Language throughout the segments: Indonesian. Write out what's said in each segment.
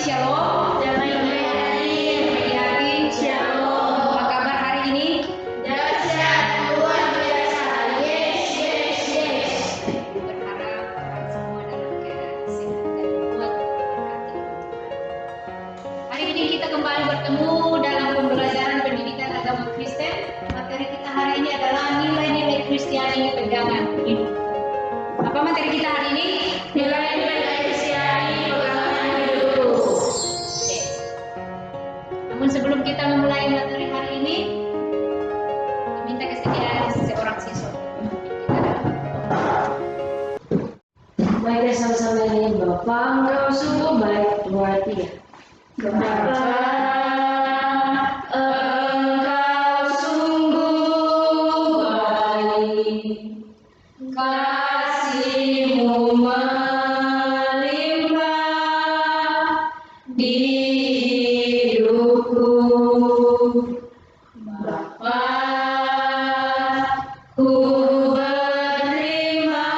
shalom. Damai Bagi hati, shalom. Apa kabar hari ini? Dahsyat luar biasa. Yes. Berharap Tuhan semua dalam keadaan sehat dan kuat diberkati oleh Tuhan. Hari ini kita kembali bertemu dalam pembelajaran pendidikan agama Kristen. Materi kita hari ini adalah nilai-nilai Kristiani pegangan hidup. Apa materi kita hari ini? Nilai-nilai Kristiani pegangan hidup. Oke. Namun sebelum kita memulai materi hari ini, diminta kesediaan seorang siswa untuk memimpin kita dalam doa. Baik, sama-sama ini Bapak, engkau sungguh baik, 2, 3. Bapa, Engkau sungguh baik, kasih-Mu melimpah di hidupku. Bapa, ku berterima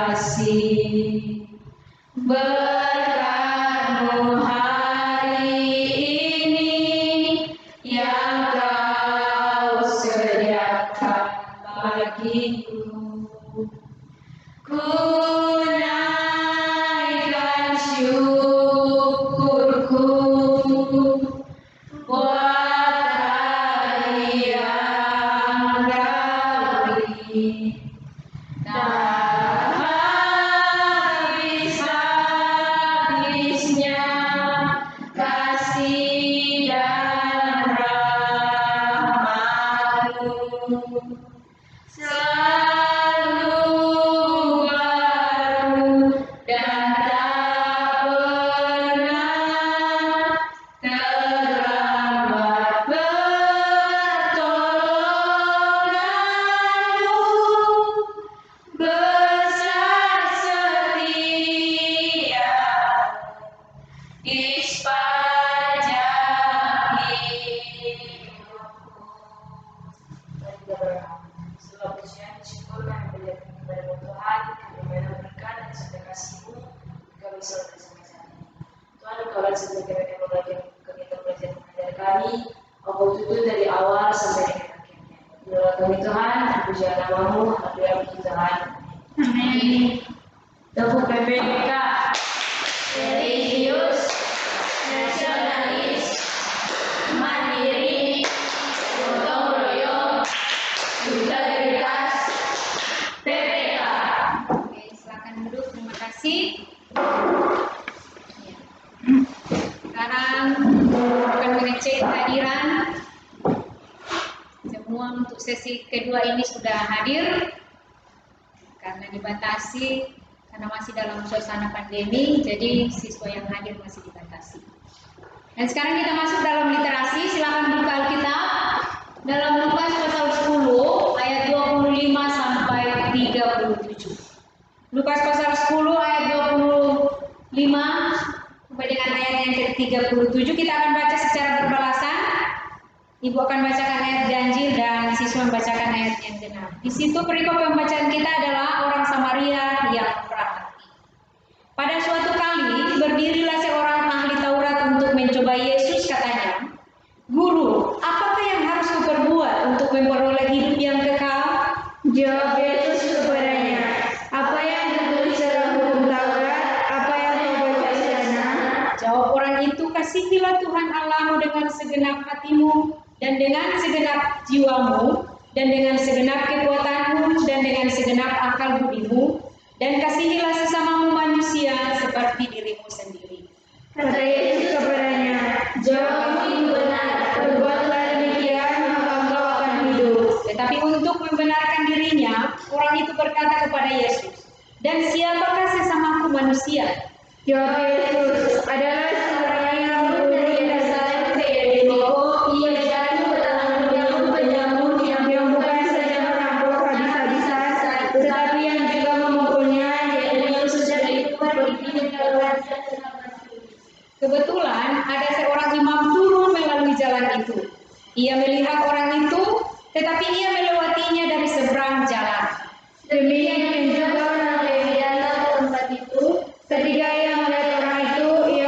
kasih. Berkat-Mu hari ini yang Kau sediakan bagiku. Ku naikkan syukurku buat hari yang Kau beri. Tak habis-habisnya kasih dan rahmat-Mu, selalu baru dan tak pernah terlambat. Pertolongan-Mu besar setia di sepanjang hidupku. Mari kita berdoa. Segala pujian syukur kami berikan kepada Tuhan, kami mohon berkat dan serta kasih-Mu kami selalu sampai saat ini. Tuhan, Engkau lah sebelum kami belajar mengajar kami, Engkau tuntun dari awal sampai dengan akhirnya. Doa kami Tuhan, pujian nama-Mu, haleluya puji Tuhan. Amin. Tepuk PPK. Religius, nasionalis, mandiri, gotong royong, integritas, PPK. Oke, silakan duduk. Terima kasih. Ya. Sekarang akan mengecek kehadiran. Semua untuk sesi kedua ini sudah hadir. Karena dibatasi, karena masih dalam suasana pandemi, jadi siswa yang hadir masih dibatasi. Dan sekarang kita masuk dalam literasi. Silakan buka Alkitab dalam Lukas pasal 10 ayat 25 sampai 37. Lukas pasal 10 ayat 25 sampai dengan ayat yang ke-37. Kita akan baca secara berbalasan. Ibu akan bacakan ayat ganjil dan siswa membacakan ayat yang genap. Di situ perikop pembacaan kita adalah orang Samaria yang murah hati. Pada suatu kali berdirilah seorang ahli Taurat untuk mencoba Yesus, katanya, "Guru, apakah yang harus kuperbuat untuk memperoleh hidup yang kekal?" Jawab Yesus kepadanya, "Apa yang tertulis dalam hukum Taurat? Apa yang kau baca di sana?" Jawab orang itu, "Kasihilah Tuhan Allahmu dengan segenap hatimu, dan dengan segenap jiwamu, dan dengan segenap kekuatanmu, dan dengan segenap akal budimu, dan kasihilah sesamamu manusia seperti dirimu sendiri." Kata Yesus kepadanya, "Jawabmu itu benar. Perbuatlah demikian, maka engkau akan hidup." Tetapi untuk membenarkan dirinya, orang itu berkata kepada Yesus, "Dan siapakah sesamaku manusia?" Jawab Yesus, "Adalah seorang yang berburu dan saling ke Yeriko. Ia jatuh ke tangan penyamun yang bukan saja merampok habis-habisan, tetapi yang juga memukulnya. Jadi sesudah itu pergi meninggalkan Kebetulan ada seorang imam turun melalui jalan itu. Ia melihat orang itu, tetapi ia melewatinya dari seberang jalan. Demikian juga orang Lewi datang ke tempat itu. Ketika ia melihat orang itu, ia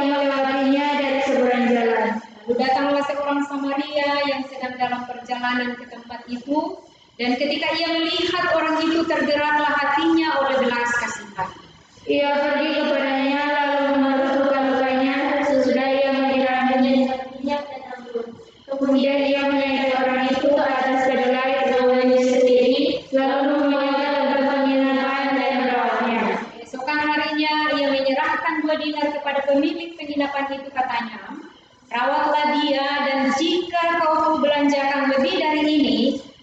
perjalanan ke tempat itu, dan ketika ia melihat orang itu tergeraklah hatinya oleh belas kasihan. Ia pergi kepadanya lalu menurut luka-lukanya, sesudah ia menyiramnya minyak dan anggur. Kemudian ia menaikkan orang itu ke atas kedelai rumahnya sendiri, lalu membawa tempat penginapan dan merawatnya. Esokan harinya ia menyerahkan 2 dinar kepada pemilik penginapan itu, katanya, rawatlah dia, dan jika kau belanjakan lebih dari ini,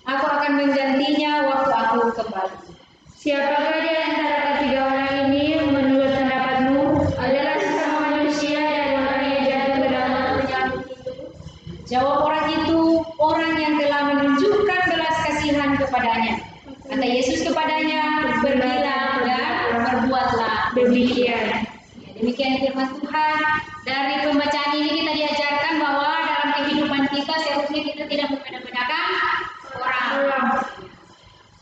aku akan menggantinya waktu aku kembali. Siapakah di antara ketiga orang ini menurut pendapatmu adalah sesama manusia dan orang yang jatuh ke dalam penyakit itu? Jawab orang itu, orang yang telah menunjukkan belas kasihan kepadanya. Kata Yesus kepadanya, pergilah dan berbuatlah Demikian. ya, demikian firman Tuhan. Dari pembacaan ini kita diajarkan bahwa dalam kehidupan kita seharusnya kita tidak membeda-bedakan orang.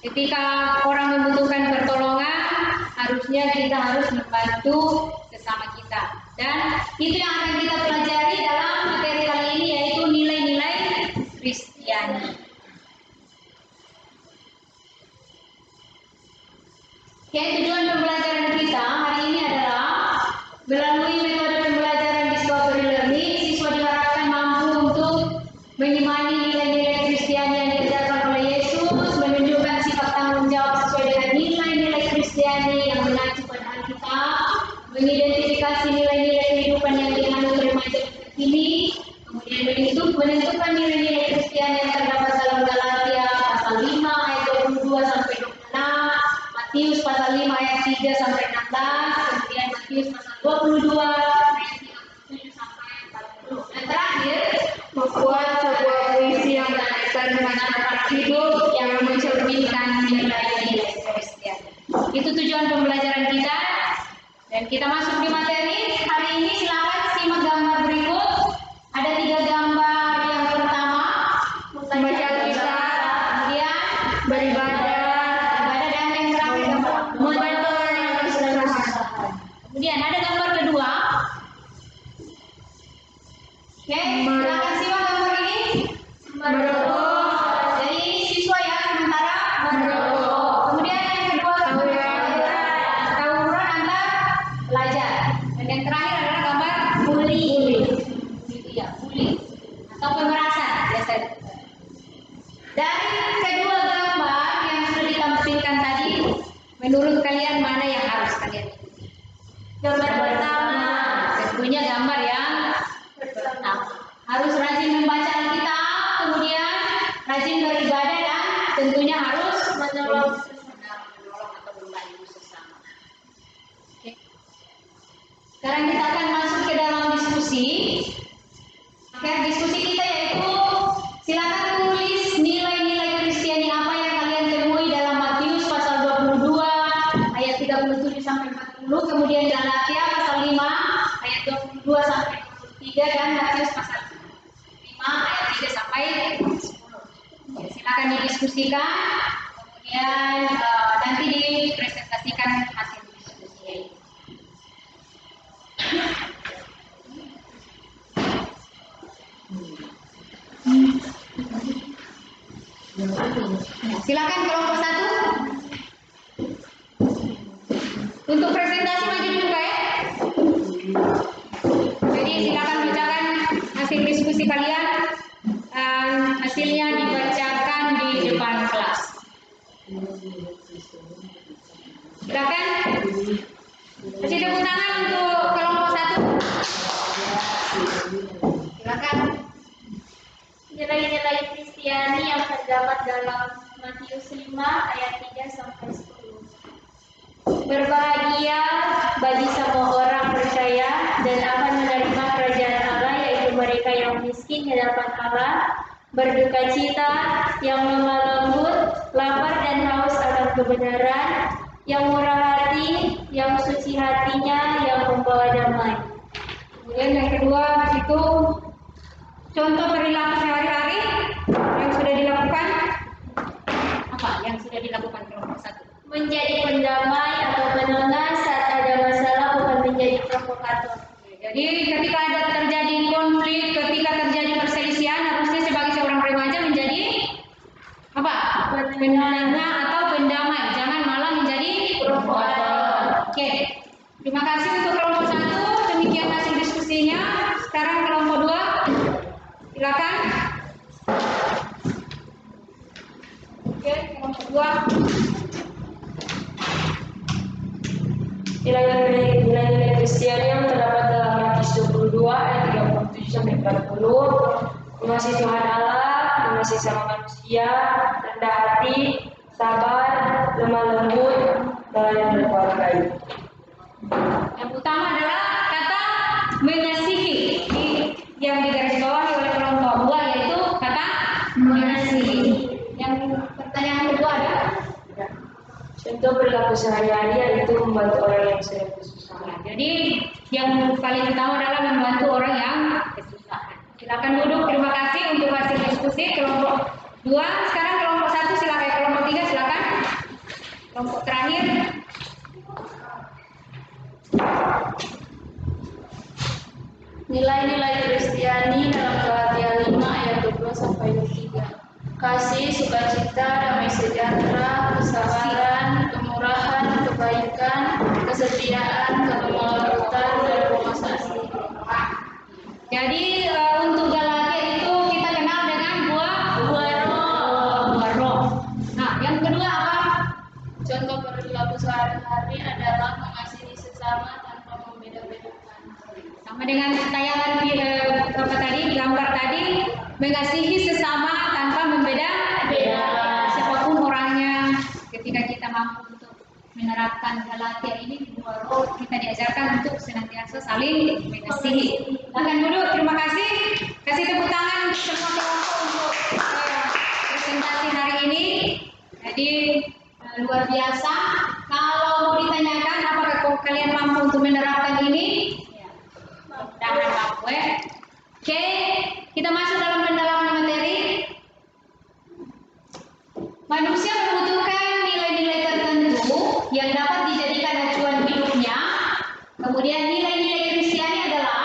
Ketika orang membutuhkan pertolongan, harusnya kita harus membantu sesama kita. Dan itu yang akan kita pelajari dalam materi kali ini, yaitu nilai-nilai Kristiani. Oke, tujuan pembelajaran kita hari ini adalah melalui metode pembelajaran discovery learning, siswa diharapkan mampu untuk mengimani nilai-nilai Kristiani yang diajarkan oleh Yesus, menunjukkan sifat tanggung jawab sesuai dengan nilai-nilai Kristiani yang mengacu pada Alkitab, mengidentifikasi nilai-nilai kehidupan yang dianut remaja ini, kemudian menentukan nilai-nilai Kristiani yang terdapat dalam Galatia pasal 5 ayat 22 sampai 26, Matius pasal 5 ayat 3 sampai 16, kemudian Matius pasal 22 ayat 37 sampai 40. Dan terakhir, Membuat sebuah puisi yang menaikkan masyarakat hidup yang mencerminkan nilai-nilai Kristiani. Itu tujuan pembelajaran kita. Dan kita masuk di materi hari ini. Silakan simak gambar berikut. Ada 3 gambar. Yang pertama, membaca Alkitab, kemudian beribadah, dan yang terakhir gambar membantu orang yang kesusahan. Kemudian ada gambar kedua. Oke, silakan simak gambar ini. Merokok, Jadi siswa ya sementara merokok. Kemudian yang kedua tawuran antar pelajar. Dan yang terakhir adalah gambar bully. Itu ya, bully atau pemerasan biasa. Dari kedua gambar yang sudah ditampilkan tadi, menurut kalian mana yang harus kalian ikuti? Gambar pertama. Tentunya gambar yang pertama. Harus rajin membaca Alkitab, kemudian rajin beribadah, dan tentunya harus menolong atau membantu sesama. Oke. Sekarang kita akan masuk ke dalam diskusi. Oke, diskusi kita yaitu silakan tulis nilai-nilai Kristiani apa yang kalian temui dalam Matius pasal 22 ayat 37 sampai 40, kemudian Galatia pasal 5 ayat 22 sampai 23, dan Matius pasal 5 ayat 3 sampai 10. Ya, silakan didiskusikan, kemudian nanti dipresentasikan hasil diskusinya itu. Silakan kelompok 1 untuk presentasi maju dulu Pak ya. Jadi silakan bacakan hasil diskusi kalian. Hasilnya dibacakan di depan kelas. Silakan. Kasih tepuk tangan untuk kelompok 1. Silakan. Nilai-nilai Kristiani yang terdapat dalam Matius 5 ayat 3 sampai 10. Berbahagia bagi semua orang percaya dan akan menerima kerajaan Allah, yaitu mereka yang miskin di hadapan Allah, berduka cita, yang lemah lembut, lapar dan haus akan kebenaran, yang murah hati, yang suci hatinya, yang membawa damai. Kemudian yang kedua di situ contoh perilaku sehari-hari yang sudah dilakukan. Apa yang sudah dilakukan kelompok 1? Menjadi pendamai atau penengah saat ada masalah, bukan menjadi provokator. Jadi ketika ada terjadi konflik, ketika terjadi perselisihan, harusnya sebagai seorang remaja menjadi Oke, terima kasih untuk kelompok 1. Demikian hasil diskusinya. Sekarang kelompok 2, silakan. Oke, kelompok 2. Nilai-nilai Kristiani yang terdapat dalam Matius 22 ayat 37 sampai 40, mengasihi Tuhan Allah, mengasihi sama manusia, rendah hati, sabar, lemah lembut, dan berbuat baik. Yang utama adalah kata mengasihi, yang digarisbawahi oleh kelompok 2 yaitu kata mengasihi. Yang pertanyaan kedua ada? Contoh perilaku sehari-hari yaitu membantu orang yang sedang kesusahan. Jadi yang paling utama adalah membantu orang yang kesusahan. Silakan duduk. Terima kasih untuk hasil diskusi kelompok 2. Sekarang kelompok 1 silakan. Kelompok 3 silakan. Kelompok terakhir. Nilai-nilai Kristiani dalam Galatia 5 ayat 22 sampai 23. Kasih, sukacita, damai sejahtera, kesabaran, kemurahan, kebaikan, kesetiaan, kelembutan, dan pemas asih. Jadi untuk Galatia itu kita kenal dengan buah roh. Nah, yang kedua apa? Contoh perilaku sehari-hari adalah mengasihi sesama tanpa membeda-bedakan. Sama dengan tayangan apa tadi, gambar tadi, mengasihi sesama tanpa membeda-bedakan siapapun orangnya. Ketika kita mampu untuk menerapkan Galatia ini, buah roh, kita diajarkan untuk senantiasa saling mengasihi. Silakan duduk. Terima kasih. Kasih tepuk tangan semua kelompok untuk presentasi hari ini. Jadi luar biasa. Kalau mau ditanyakan apakah kalian mampu untuk menerapkan ini? Mudah-mudahan mampu ya. Oke, kita masuk dalam pendalaman materi. Manusia membutuhkan nilai-nilai tertentu yang dapat dijadikan acuan hidupnya. Kemudian nilai-nilai Kristiani adalah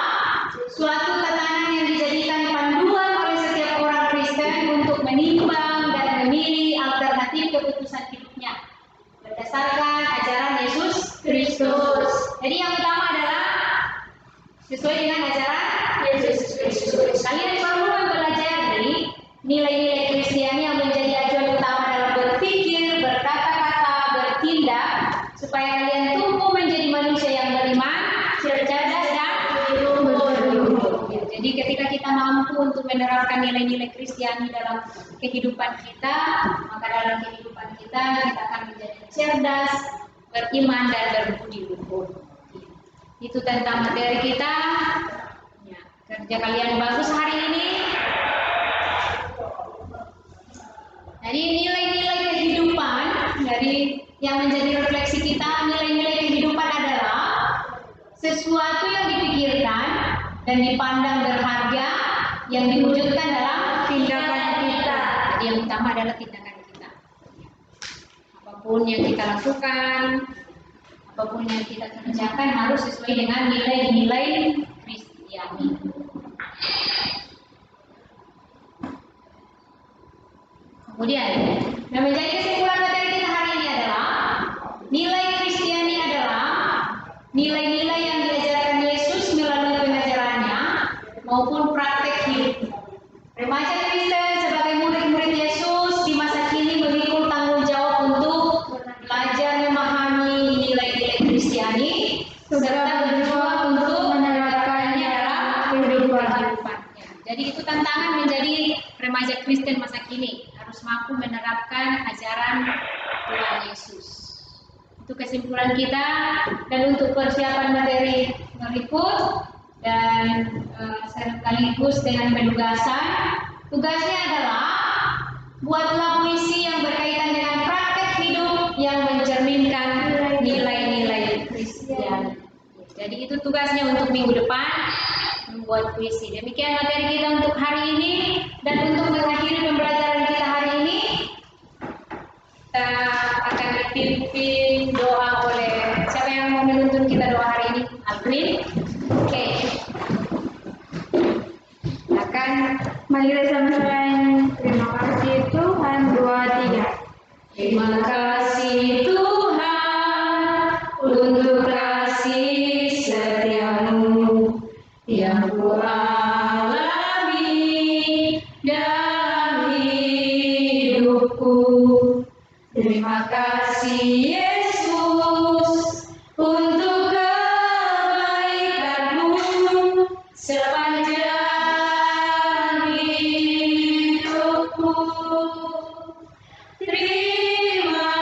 suatu tatanan yang dijadikan panduan oleh setiap orang Kristen untuk menimbang dan memilih alternatif keputusan hidupnya berdasarkan ajaran Yesus Kristus. Jadi yang utama adalah sesuai dengan ajaran Yesus Kristus. Kalian perlu mempelajari nilai-nilai Kristiani yang menjadi acuan utama dalam berpikir, berkata-kata, bertindak, supaya kalian tumbuh menjadi manusia yang beriman, cerdas, dan berhukum. Jadi ketika kita mampu untuk menerapkan nilai-nilai Kristiani dalam kehidupan kita, maka dalam kehidupan kita akan menjadi cerdas, beriman, dan berbudi luhur. Itu tentang materi kita. Ya, kerja kalian bagus hari ini. Jadi nilai-nilai kehidupan dari yang menjadi refleksi kita, nilai-nilai kehidupan adalah sesuatu yang dipikirkan dan dipandang berharga yang diwujudkan dalam tindakan kita. Jadi yang utama adalah tindakan kita. Apapun yang kita lakukan, apapun yang kita kerjakan harus sesuai dengan nilai-nilai Kristiani. Kemudian, yang menjadi kesimpulan materi kita hari ini adalah nilai Kristiani adalah nilai-nilai yang diajarkan Yesus melalui pengajarannya maupun praktek hidup. Remaja Kristen sebagai murid-murid Yesus di masa kini memikul tanggung jawab untuk belajar memahami nilai-nilai Kristiani serta berjuang untuk menerapkannya dalam kehidupannya. Jadi itu tantangan menjadi remaja Kristen masa kini, harus mampu menerapkan ajaran Tuhan Yesus. Itu kesimpulan kita, dan untuk persiapan materi berikut dan sekaligus dengan penugasan, tugasnya adalah buatlah puisi yang berkaitan dengan praktek hidup yang mencerminkan nilai-nilai Kristiani. Jadi itu tugasnya untuk minggu depan, membuat puisi. Demikian materi kita untuk hari ini, dan untuk mengakhiri pembelajaran kita hari ini, kita akan dipimpin doa oleh siapa yang mau menuntun kita doa hari ini? Alvin? Oke. Akan Mari kita sama-sama terima kasih Tuhan 2, 3. terima kasih Tuhan. untuk kasih setiamu yang kualami dalam hidupku. Terima kasih Yesus untuk kebaikanmu sepanjang hidupku. Terima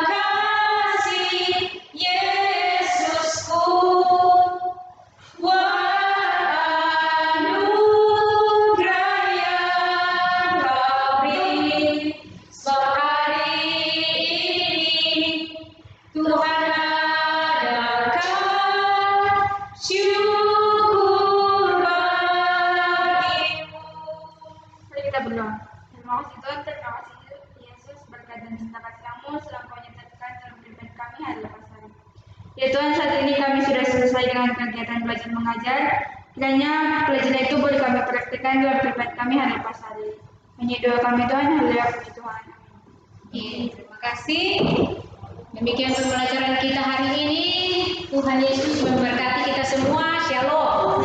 kasih Yesusku buat anugerah yang Kau beri. Sebab hari ini Tuhan adakan syukur bagimu. Mari kita berdoa. Terima kasih Tuhan, terima kasih Yesus, berkat dan cinta kasih-Mu selalu Kau nyatakan dalam kehidupan kami hari lepas hari. Ya Tuhan, saat ini kami sudah selesai dengan kegiatan belajar mengajar. Kiranya pelajaran itu boleh kami praktikkan dalam kehidupan kami hari lepas hari. Hanya doa kami Tuhan, haleluya puji Tuhan. Terima kasih. Demikian pembelajaran kita hari ini. Tuhan Yesus memberkati kita semua. Shalom.